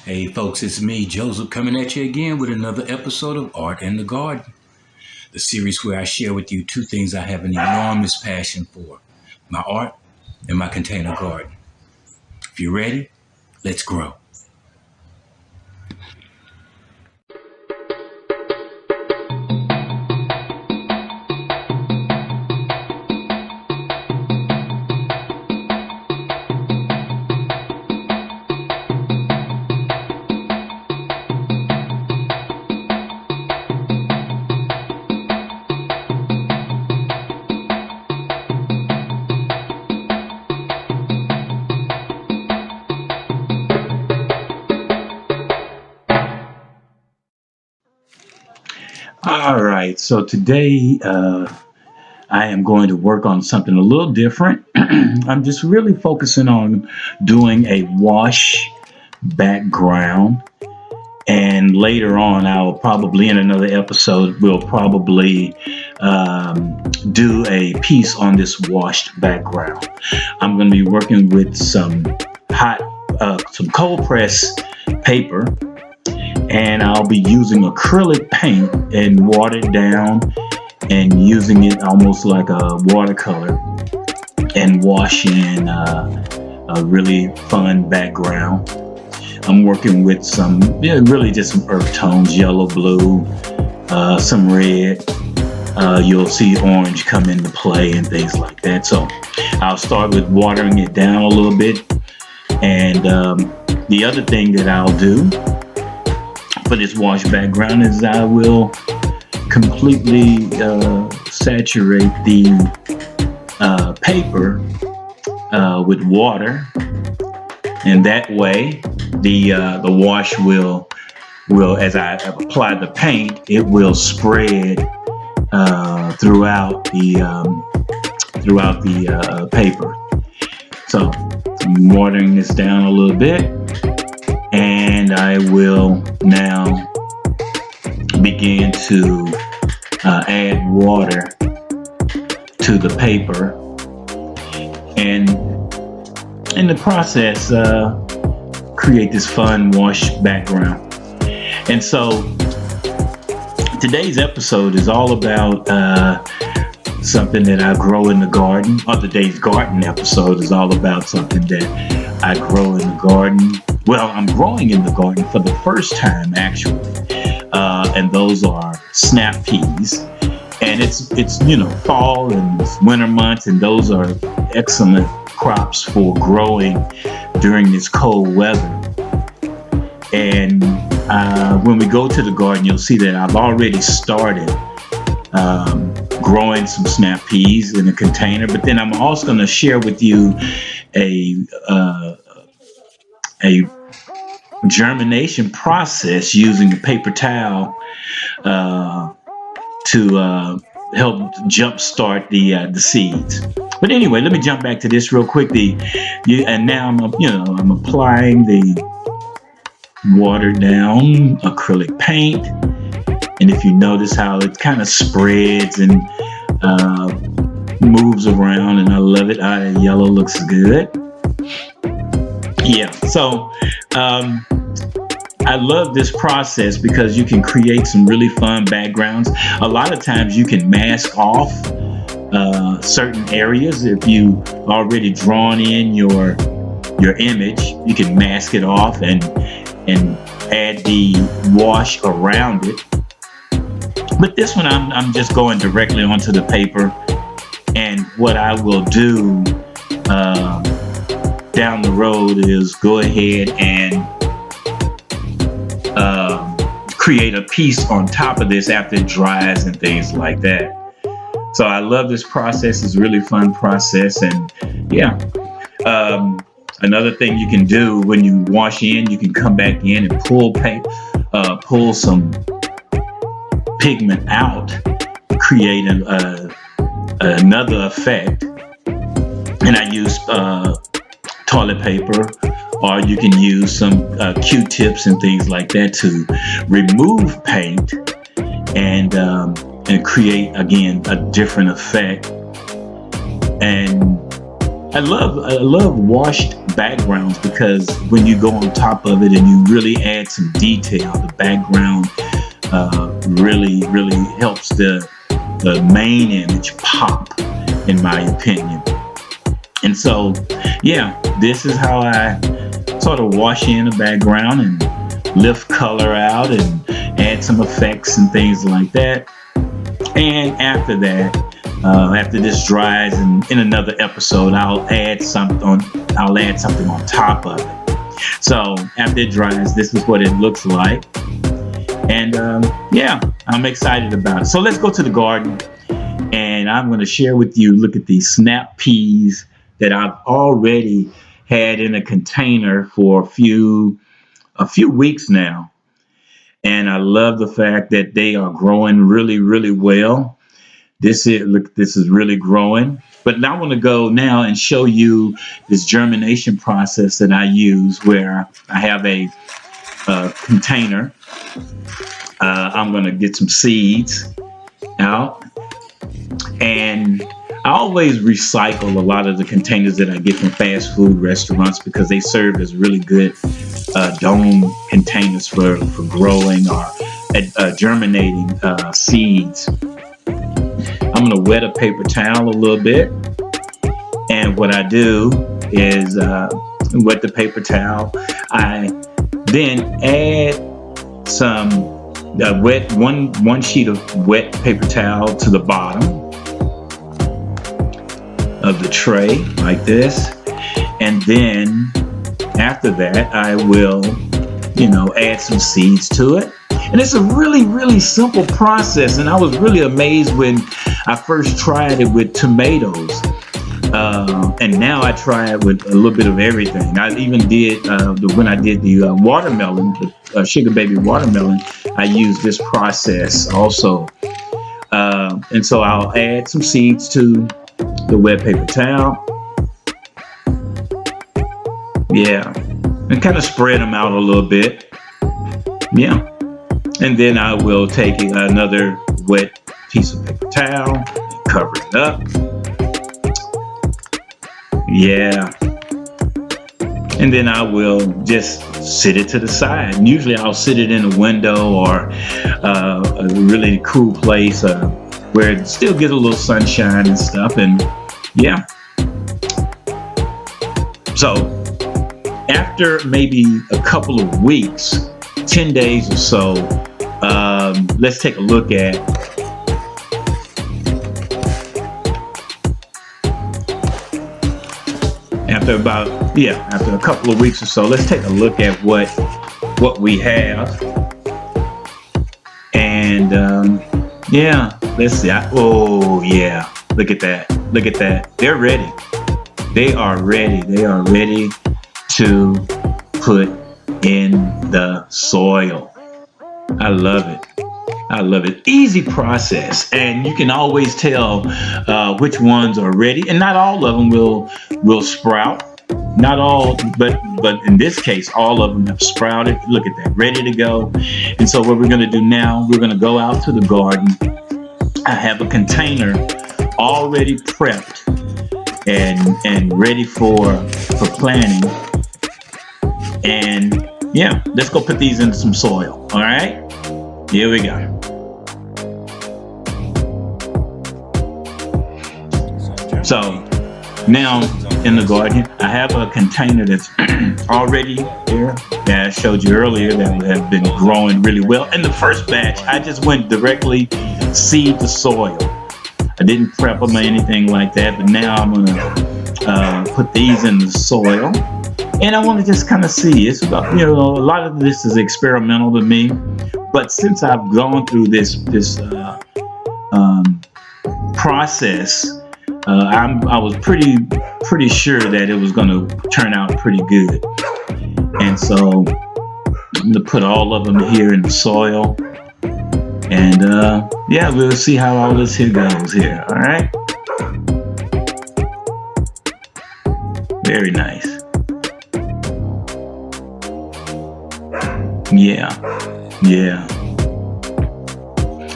Hey folks, it's me, Joseph, coming at you again with another episode of Art in the Garden, the series where I share with you two things I have an enormous passion for: my art and my container garden. If you're ready, let's grow. All right, so today I am going to work on something a little different. I'm just really focusing on doing a wash background. And later on, I'll probably in another episode, we'll probably do a piece on this washed background. I'm going to be working with some some cold press paper, and I'll be using acrylic paint and watered down and using it almost like a watercolor and washing a really fun background. I'm working with really just some earth tones, yellow, blue, some red. You'll see orange come into play and things like that. So I'll start with watering it down a little bit. And the other thing that I'll do for this wash background is I will completely saturate the paper with water. And that way, the wash will as I apply the paint, it will spread throughout the paper. So I'm watering this down a little bit, and I will now begin to add water to the paper, and in the process create this fun wash background. And so today's episode is all about something that I grow in the garden, or today's garden episode is all about something that I grow in the garden. Well, I'm growing in the garden for the first time actually, and those are snap peas. And it's fall and winter months, and those are excellent crops for growing during this cold weather. And when we go to the garden, you'll see that I've already started growing some snap peas in a container. But then I'm also going to share with you a germination process using a paper towel to help jumpstart the seeds. But anyway, let me jump back to this real quick. And now I'm applying the watered down acrylic paint, and if you notice how it kind of spreads and moves around, and I love it. Yellow looks good. Yeah, so I love this process because you can create some really fun backgrounds. A lot of times you can mask off certain areas. If you already drawn in your image, you can mask it off and add the wash around it. But this one, I'm just going directly onto the paper. And what I will do down the road is go ahead and create a piece on top of this after it dries and things like that. So I love this process. It's a really fun process. And yeah, another thing you can do when you wash in, you can come back in and pull some pigment out, create another effect. And I use toilet paper, or you can use some Q-tips and things like that to remove paint and create, again, a different effect. And I love washed backgrounds because when you go on top of it and you really add some detail, the background really helps the main image pop, in my opinion. And so, yeah, this is how I sort of wash in the background and lift color out and add some effects and things like that. And after that, after this dries, and in another episode, I'll add something on. I'll add something on top of it. So after it dries, this is what it looks like. And yeah, I'm excited about it. So let's go to the garden, and I'm going to share with you. Look at these snap peas that I've already had in a container for a few weeks now. And I love the fact that they are growing really well. This is really growing. But now I want to go now and show you this germination process that I use, where I have a container. I'm going to get some seeds out, and I always recycle a lot of the containers that I get from fast food restaurants because they serve as really good dome containers for growing or germinating seeds. I'm going to wet a paper towel a little bit, and what I do is wet the paper towel. I then add some wet one sheet of wet paper towel to the bottom of the tray like this, and then after that I will add some seeds to it. And it's a really simple process, and I was really amazed when I first tried it with tomatoes, and now I try it with a little bit of everything. I even did when I did the watermelon, the sugar baby watermelon, I used this process also. And so I'll add some seeds to the wet paper towel. Yeah, and kind of spread them out a little bit. Yeah, and then I will take another wet piece of paper towel and cover it up. Yeah, and then I will just sit it to the side. And usually I'll sit it in a window or a really cool place where it still gets a little sunshine and stuff. And yeah, so after maybe a couple of weeks, 10 days or so, let's take a look at after a couple of weeks or so, let's take a look at what we have. And yeah, let's see. Oh yeah, look at that. They're ready. They are ready to put in the soil. I love it. Easy process, and you can always tell which ones are ready, and not all of them will sprout. Not all, but in this case, all of them have sprouted. Look at that, ready to go. And so what we're going to do now, we're going to go out to the garden. I have a container already prepped and ready for planting. And yeah, let's go put these in some soil. All right, here we go. So now in the garden, I have a container that's already there that I showed you earlier that have been growing really well. In the first batch, I just went directly seed the soil. I didn't prep them or anything like that, but now I'm gonna put these in the soil. And I want to just kind of see. It's about, a lot of this is experimental to me, but since I've gone through this process, I was pretty sure that it was going to turn out pretty good. And so I'm going to put all of them here in the soil, and yeah, we'll see how all this here goes here. All right, very nice. Yeah.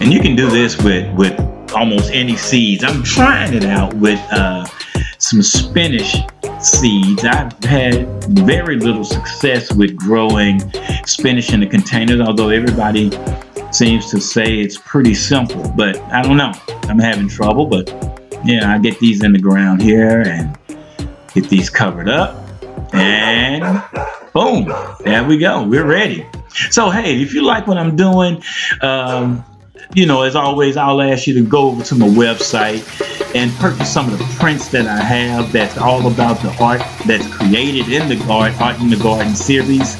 And you can do this with almost any seeds. I'm trying it out with some spinach seeds. I've had very little success with growing spinach in the containers, although everybody seems to say it's pretty simple, but I don't know. I'm having trouble, but yeah, I get these in the ground here and get these covered up, and boom, there we go. We're ready. So hey, if you like what I'm doing, as always, I'll ask you to go over to my website and purchase some of the prints that I have that's all about the art that's created in the Art in the Garden series.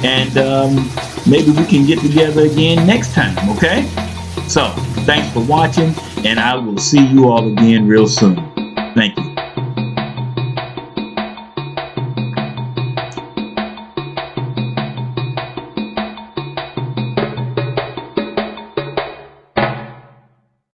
And maybe we can get together again next time, okay? So, thanks for watching, and I will see you all again real soon. Thank you.